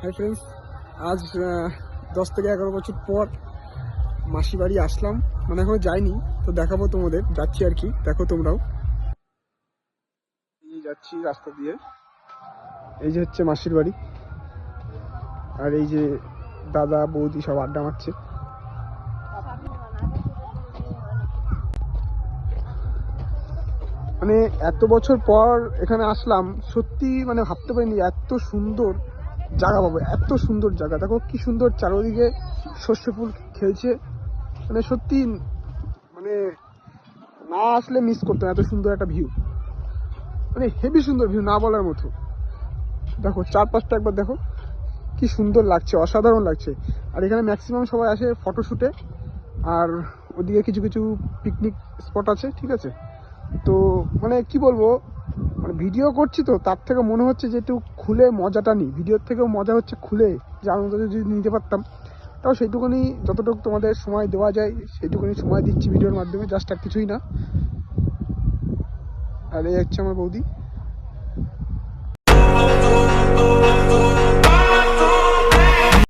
Hi friends, আজ 10 থেকে 11 বছর পর মাসি বাড়ি আসলাম। মানে এখনো যাইনি, তো দেখাবো তোমাদের। যাচ্ছি আর কি, দেখো তোমরাও। এই যাচ্ছি রাস্তা দিয়ে, এই যে হচ্ছে মাসির বাড়ি। আর এই যে দাদা বৌদি সব আড্ডা মারছে। মানে এত বছর পর এখানে আসলাম, সত্যি মানে ভাবতে পারিনি এত সুন্দর জায়গা পাবো। এত সুন্দর জায়গা, দেখো কি সুন্দর চারোদিকে শস্য ফুল খেলছে। মানে সত্যি, মানে না আসলে মিস করতাম এত সুন্দর একটা ভিউ। মানে হেভি সুন্দর ভিউ, না বলার মতো। দেখো চারপাশটা একবার দেখো, কি সুন্দর লাগছে, অসাধারণ লাগছে। আর এখানে ম্যাক্সিমাম সবাই আসে ফটোশুটে। আর ওদিকে কিছু কিছু পিকনিক স্পট আছে, ঠিক আছে। তো মানে কি বলবো, মানে ভিডিও করছি তো তার থেকে মনে হচ্ছে যে একটু খুলে মজাটা নিই। ভিডিওর থেকেও মজা হচ্ছে খুলে, যে আনন্দ যদি নিতে পারতাম। তাও সেইটুকুনি, যতটুকু তোমাদের সময় দেওয়া যায় সেইটুকুনি সময় দিচ্ছি ভিডিওর মাধ্যমে, জাস্ট আর কিছুই না। আর এই হচ্ছে আমার বৌদি।